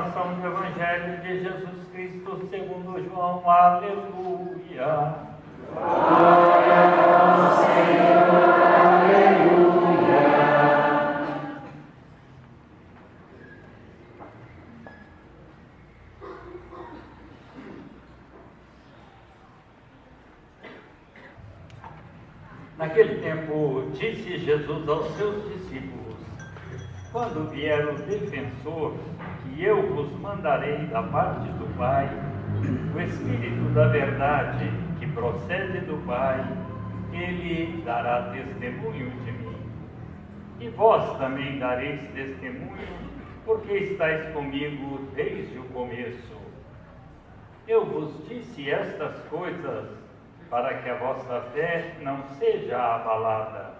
proclamação do Evangelho de Jesus Cristo segundo João. Aleluia. Glória ao Senhor. Aleluia. Naquele tempo, disse Jesus aos seus discípulos: quando vier o defensor, que eu vos mandarei da parte do Pai, o Espírito da verdade, que procede do Pai, ele dará testemunho de mim. E vós também dareis testemunho, porque estáis comigo desde o começo. Eu vos disse estas coisas, para que a vossa fé não seja abalada.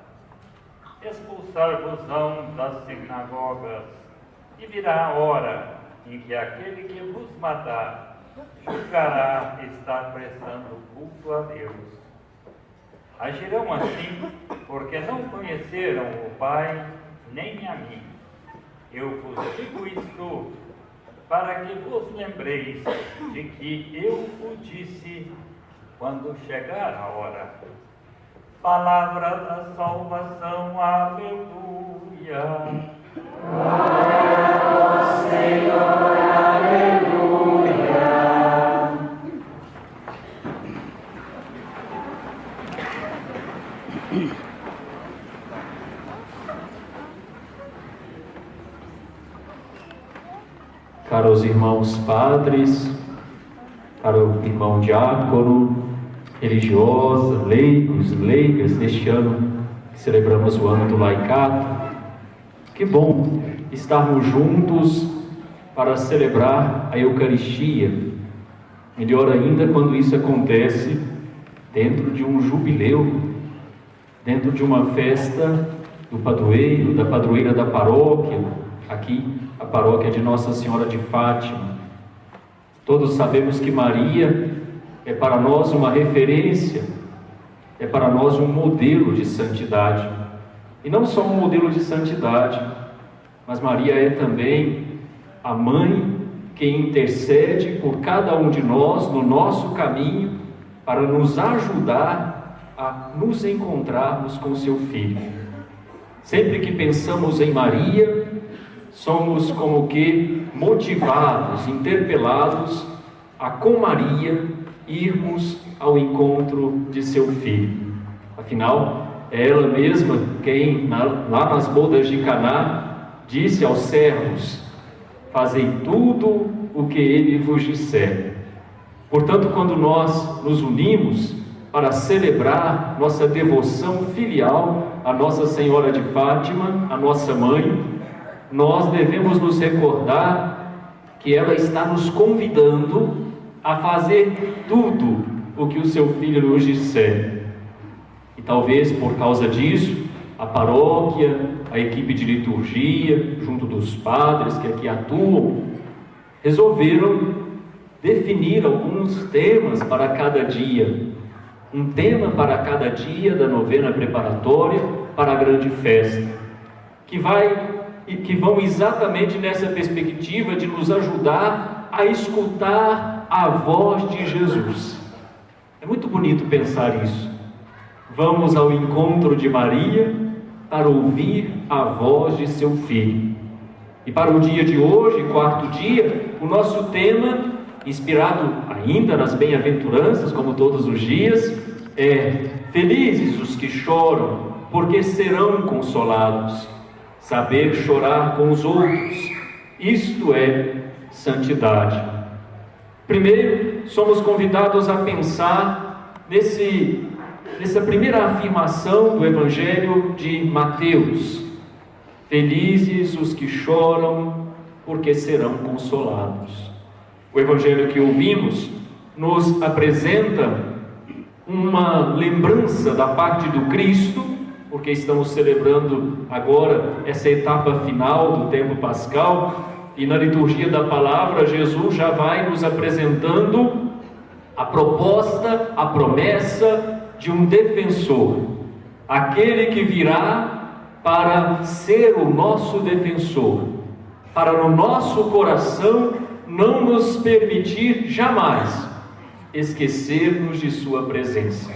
Expulsar-vos-ão das sinagogas, e virá a hora em que aquele que vos matar julgará estar prestando culto a Deus. Agirão assim, porque não conheceram o Pai nem a mim. Eu vos digo isto, para que vos lembreis de que eu o disse quando chegar a hora. Palavra da salvação, aleluia. Glória ao Senhor, aleluia. Caros irmãos padres, caro irmão diácono, religiosa, leigos, leigas, neste ano que celebramos o ano do laicato, que bom estarmos juntos para celebrar a Eucaristia. Melhor ainda quando isso acontece dentro de um jubileu, dentro de uma festa do padroeiro, da padroeira da paróquia, aqui a paróquia de Nossa Senhora de Fátima. Todos sabemos que Maria é para nós uma referência, é para nós um modelo de santidade. E não só um modelo de santidade, mas Maria é também a mãe que intercede por cada um de nós no nosso caminho para nos ajudar a nos encontrarmos com seu Filho. Sempre que pensamos em Maria, somos como que motivados, interpelados a, com Maria, irmos ao encontro de seu Filho. Afinal, é ela mesma quem, lá nas bodas de Caná, disse aos servos: fazei tudo o que ele vos disser. Portanto, quando nós nos unimos para celebrar nossa devoção filial a Nossa Senhora de Fátima, a nossa mãe, nós devemos nos recordar que ela está nos convidando a fazer tudo o que o seu Filho nos disser. E talvez por causa disso, a paróquia, a equipe de liturgia, junto dos padres que aqui atuam, resolveram definir alguns temas para cada dia. Um tema para cada dia da novena preparatória para a grande festa, que vão exatamente nessa perspectiva de nos ajudar a escutar a voz de Jesus. É muito bonito pensar isso. Vamos ao encontro de Maria para ouvir a voz de seu Filho. E para o dia de hoje, quarto dia, o nosso tema, inspirado ainda nas bem-aventuranças, como todos os dias, é: felizes os que choram, porque serão consolados. Saber chorar com os outros, isto é santidade. Primeiro, somos convidados a pensar nessa primeira afirmação do Evangelho de Mateus: felizes os que choram, porque serão consolados. O Evangelho que ouvimos nos apresenta uma lembrança da parte do Cristo, porque estamos celebrando agora essa etapa final do tempo pascal, e na liturgia da palavra Jesus já vai nos apresentando a proposta, a promessa de um defensor, aquele que virá para ser o nosso defensor, para no nosso coração não nos permitir jamais esquecermos de sua presença,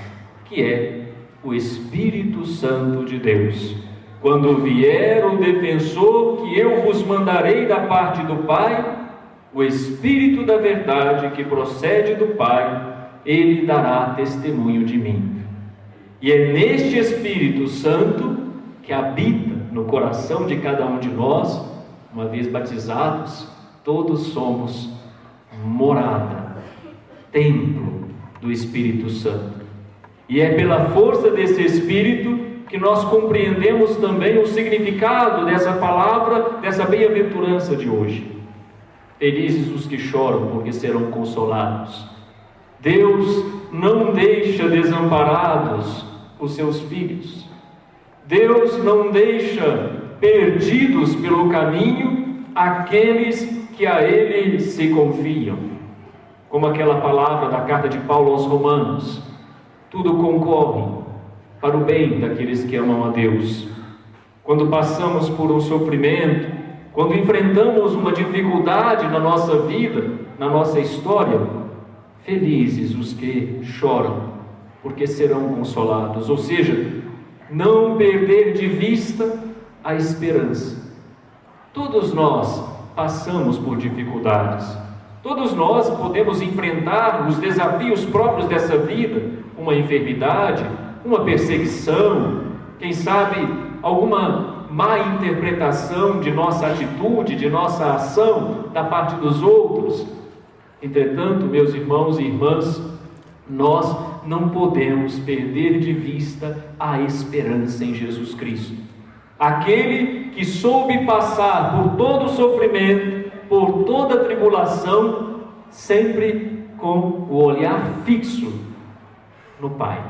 que é o Espírito Santo de Deus. Quando vier o defensor que eu vos mandarei da parte do Pai, o Espírito da verdade que procede do Pai, ele dará testemunho de mim. E é neste Espírito Santo que habita no coração de cada um de nós, uma vez batizados, todos somos morada, templo do Espírito Santo. E é pela força desse Espírito que nós compreendemos também o significado dessa palavra, dessa bem-aventurança de hoje. Felizes os que choram, porque serão consolados. Deus não deixa desamparados os seus filhos. Deus não deixa perdidos pelo caminho aqueles que a Ele se confiam. Como aquela palavra da carta de Paulo aos Romanos: tudo concorre para o bem daqueles que amam a Deus. Quando passamos por um sofrimento, quando enfrentamos uma dificuldade na nossa vida, na nossa história, felizes os que choram, porque serão consolados. Ou seja, não perder de vista a esperança. Todos nós passamos por dificuldades. Todos nós podemos enfrentar os desafios próprios dessa vida, uma enfermidade, uma perseguição, quem sabe alguma má interpretação de nossa atitude, de nossa ação da parte dos outros. Entretanto, meus irmãos e irmãs, nós não podemos perder de vista a esperança em Jesus Cristo. Aquele que soube passar por todo o sofrimento, por toda a tribulação, sempre com o olhar fixo no Pai.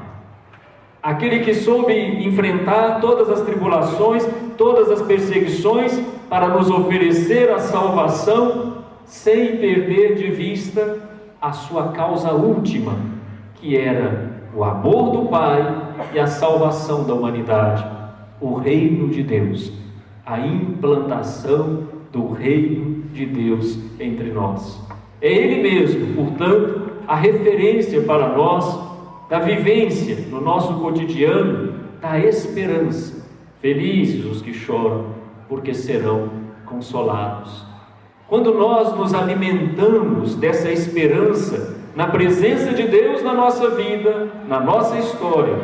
Aquele que soube enfrentar todas as tribulações, todas as perseguições, para nos oferecer a salvação, sem perder de vista a sua causa última, que era o amor do Pai e a salvação da humanidade, o reino de Deus, a implantação do reino de Deus entre nós. É Ele mesmo, portanto, a referência para nós da vivência no nosso cotidiano, da esperança. Felizes os que choram, porque serão consolados. Quando nós nos alimentamos dessa esperança na presença de Deus na nossa vida, na nossa história,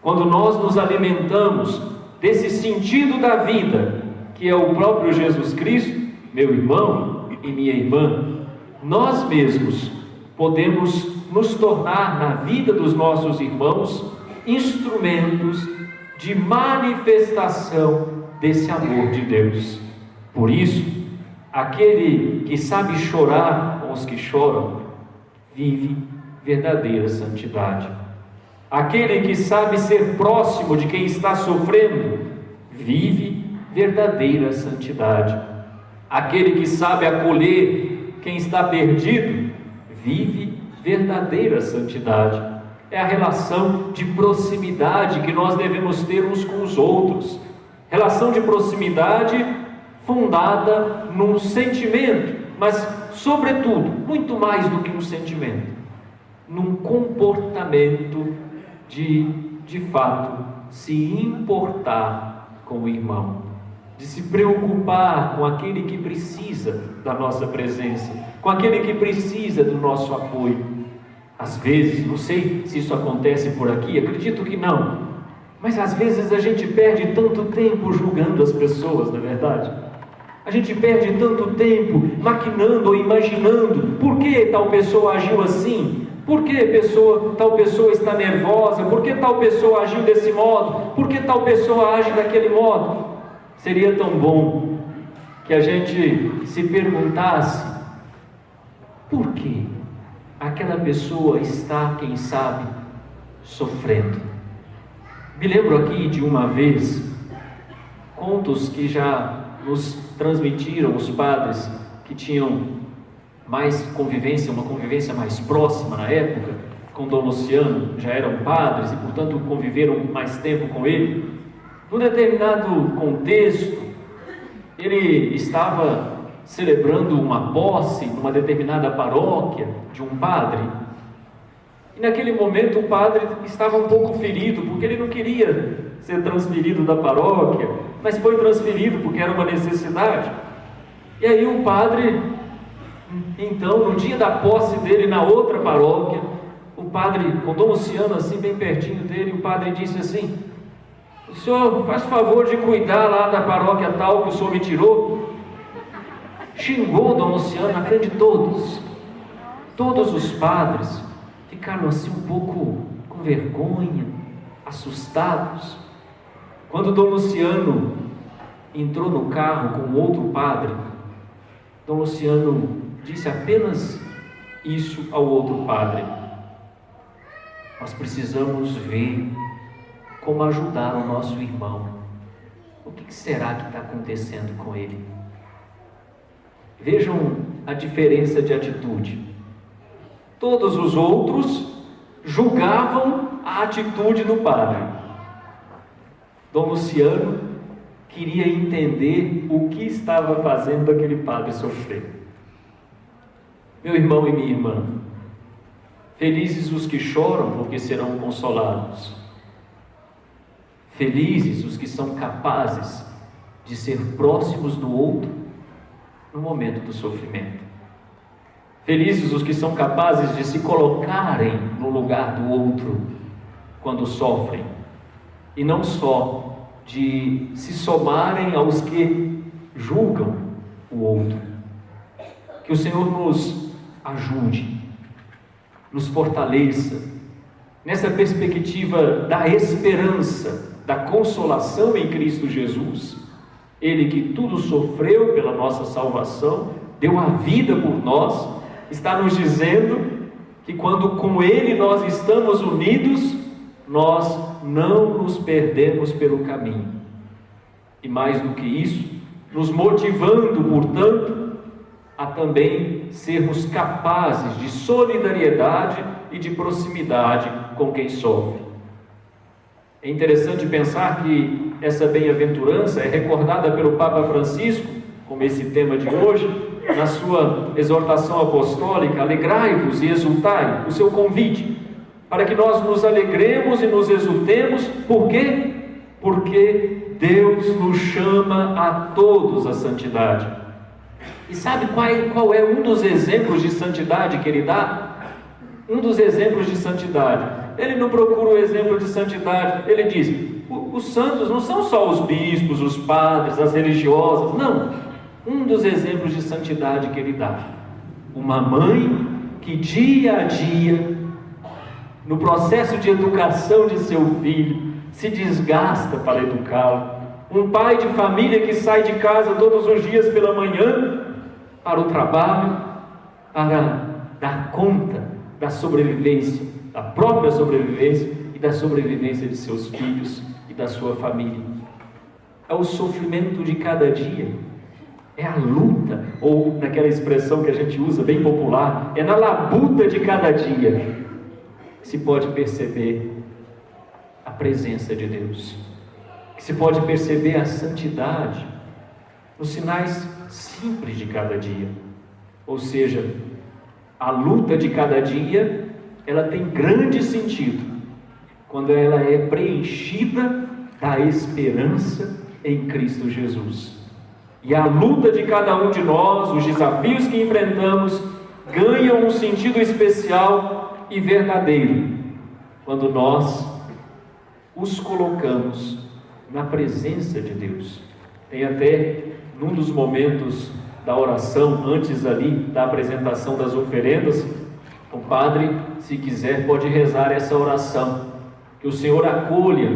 quando nós nos alimentamos desse sentido da vida, que é o próprio Jesus Cristo, meu irmão e minha irmã, nós mesmos podemos nos tornar na vida dos nossos irmãos instrumentos de manifestação desse amor de Deus. Por isso, aquele que sabe chorar com os que choram, vive verdadeira santidade. Aquele que sabe ser próximo de quem está sofrendo, vive verdadeira santidade. Aquele que sabe acolher quem está perdido, vive verdadeira santidade. É a relação de proximidade que nós devemos ter uns com os outros. Relação de proximidade fundada num sentimento, mas sobretudo, muito mais do que um sentimento, num comportamento de fato, se importar com o irmão, de se preocupar com aquele que precisa da nossa presença, com aquele que precisa do nosso apoio. Às vezes, não sei se isso acontece por aqui, acredito que não, mas às vezes a gente perde tanto tempo julgando as pessoas, não é verdade? A gente perde tanto tempo maquinando ou imaginando por que tal pessoa agiu assim, por que tal pessoa está nervosa, por que tal pessoa agiu desse modo, por que tal pessoa age daquele modo. Seria tão bom que a gente se perguntasse por que aquela pessoa está, quem sabe, sofrendo. Me lembro aqui de uma vez, contos que já nos transmitiram os padres que tinham mais convivência, uma convivência mais próxima na época, com Dom Luciano, já eram padres e, portanto, conviveram mais tempo com ele. Num determinado contexto, ele estava celebrando uma posse numa determinada paróquia de um padre. E naquele momento o padre estava um pouco ferido, porque ele não queria ser transferido da paróquia, mas foi transferido porque era uma necessidade. E aí o padre, então, no dia da posse dele na outra paróquia, o padre, com Dom Luciano assim bem pertinho dele, o padre disse assim: o senhor faz favor de cuidar lá da paróquia tal que o senhor me tirou? Xingou Dom Luciano na frente de todos. Todos os padres ficaram assim um pouco com vergonha, assustados. Quando Dom Luciano entrou no carro com outro padre, Dom Luciano disse apenas isso ao outro padre: nós precisamos ver como ajudar o nosso irmão. O que será que está acontecendo com ele? Vejam a diferença de atitude. Todos os outros julgavam a atitude do padre. Dom Luciano queria entender o que estava fazendo aquele padre sofrer. Meu irmão e minha irmã, felizes os que choram, porque serão consolados. Felizes os que são capazes de ser próximos do outro no momento do sofrimento. Felizes os que são capazes de se colocarem no lugar do outro quando sofrem, e não só de se somarem aos que julgam o outro. Que o Senhor nos ajude, nos fortaleça nessa perspectiva da esperança, da consolação em Cristo Jesus. Ele que tudo sofreu pela nossa salvação, deu a vida por nós, está nos dizendo que quando com Ele nós estamos unidos, nós não nos perdemos pelo caminho. E mais do que isso, nos motivando, portanto, a também sermos capazes de solidariedade e de proximidade com quem sofre. É interessante pensar que essa bem-aventurança é recordada pelo Papa Francisco, como esse tema de hoje, na sua exortação apostólica: alegrai-vos e exultai, o seu convite, para que nós nos alegremos e nos exultemos. Por quê? Porque Deus nos chama a todos à santidade. E sabe qual é um dos exemplos de santidade que ele dá? Um dos exemplos de santidade. Ele não procura o exemplo de santidade. Ele diz: os santos não são só os bispos, os padres, as religiosas. Não. Um dos exemplos de santidade que ele dá: uma mãe que dia a dia, no processo de educação de seu filho, se desgasta para educá-lo. Um pai de família que sai de casa todos os dias pela manhã para o trabalho, para dar conta da sobrevivência, da própria sobrevivência e da sobrevivência de seus filhos e da sua família. É o sofrimento de cada dia, é a luta, ou naquela expressão que a gente usa bem popular, é na labuta de cada dia que se pode perceber a presença de Deus, que se pode perceber a santidade nos sinais simples de cada dia. Ou seja, a luta de cada dia, ela tem grande sentido quando ela é preenchida da esperança em Cristo Jesus. E a luta de cada um de nós, os desafios que enfrentamos, ganham um sentido especial e verdadeiro quando nós os colocamos na presença de Deus. Tem até num dos momentos da oração, antes ali da apresentação das oferendas, o padre, se quiser, pode rezar essa oração: que o Senhor acolha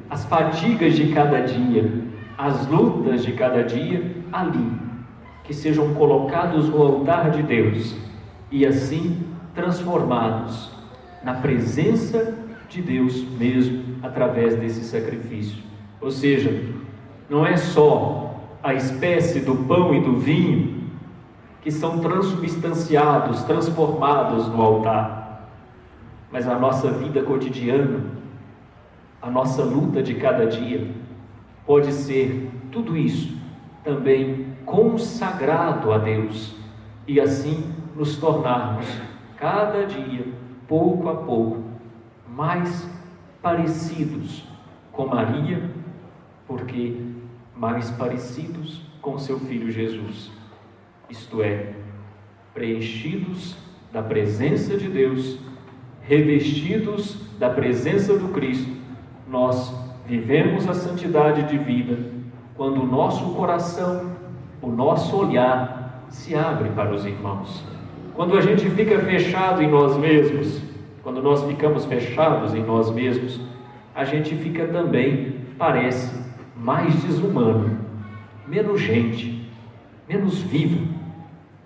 as fadigas de cada dia, as lutas de cada dia ali, que sejam colocados no altar de Deus e assim transformados na presença de Deus mesmo através desse sacrifício. Ou seja, não é só a espécie do pão e do vinho que são transubstanciados, transformados no altar, mas a nossa vida cotidiana, a nossa luta de cada dia, pode ser tudo isso também consagrado a Deus, e assim nos tornarmos cada dia, pouco a pouco, mais parecidos com Maria, porque mais parecidos com seu Filho Jesus, isto é, preenchidos da presença de Deus, revestidos da presença do Cristo. Nós vivemos a santidade de vida quando o nosso coração, o nosso olhar se abre para os irmãos. Quando a gente fica fechado em nós mesmos, quando nós ficamos fechados em nós mesmos, a gente fica também, parece, mais desumano, menos gente, menos vivo.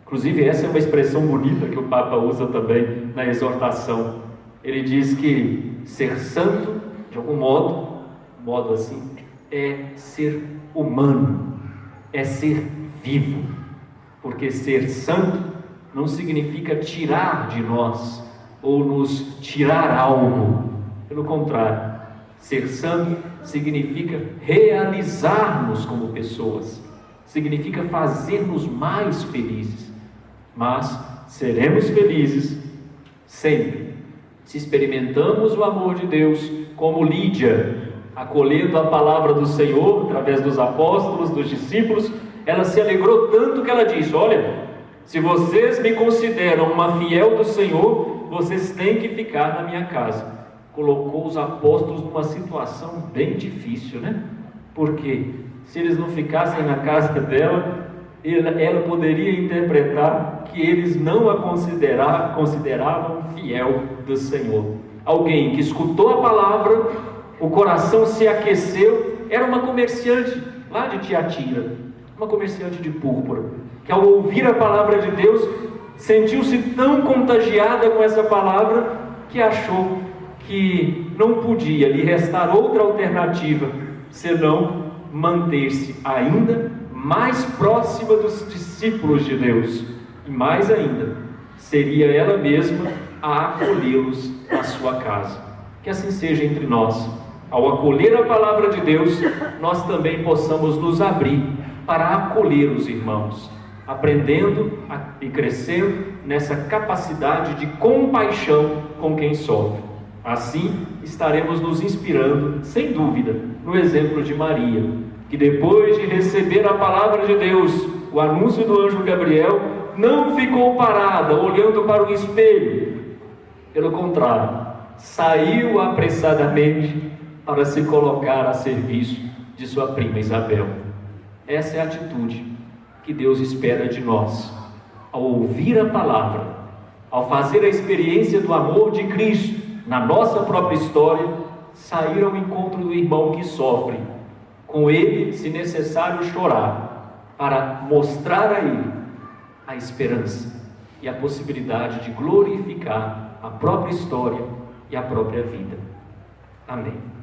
Inclusive, essa é uma expressão bonita que o Papa usa também na exortação. Ele diz que ser santo, de algum modo assim, é ser humano, é ser vivo. Porque ser santo não significa tirar de nós ou nos tirar algo. Pelo contrário, ser santo significa realizar-nos como pessoas, significa fazer-nos mais felizes. Mas seremos felizes sempre se experimentamos o amor de Deus, como Lídia, acolhendo a palavra do Senhor através dos apóstolos, dos discípulos. Ela se alegrou tanto que ela disse: olha, se vocês me consideram uma fiel do Senhor, vocês têm que ficar na minha casa. Colocou os apóstolos numa situação bem difícil, né? Porque se eles não ficassem na casa dela, ela poderia interpretar que eles não a consideravam fiel do Senhor. Alguém que escutou a palavra, o coração se aqueceu. Era uma comerciante lá de Tiatira, uma comerciante de púrpura, que ao ouvir a palavra de Deus, sentiu-se tão contagiada com essa palavra, que achou que não podia lhe restar outra alternativa, senão manter-se ainda mais próxima dos discípulos de Deus, e mais ainda, seria ela mesma a acolhê-los na sua casa. Que assim seja entre nós. Ao acolher a palavra de Deus, nós também possamos nos abrir para acolher os irmãos, aprendendo e crescendo nessa capacidade de compaixão com quem sofre. Assim, estaremos nos inspirando, sem dúvida, no exemplo de Maria, que depois de receber a palavra de Deus, o anúncio do anjo Gabriel, não ficou parada olhando para o espelho. Pelo contrário, saiu apressadamente para se colocar a serviço de sua prima Isabel. Essa é a atitude que Deus espera de nós. Ao ouvir a palavra, ao fazer a experiência do amor de Cristo na nossa própria história, sair ao encontro do irmão que sofre, com ele, se necessário, chorar, para mostrar a ele a esperança e a possibilidade de glorificar a própria história e a própria vida. Amém.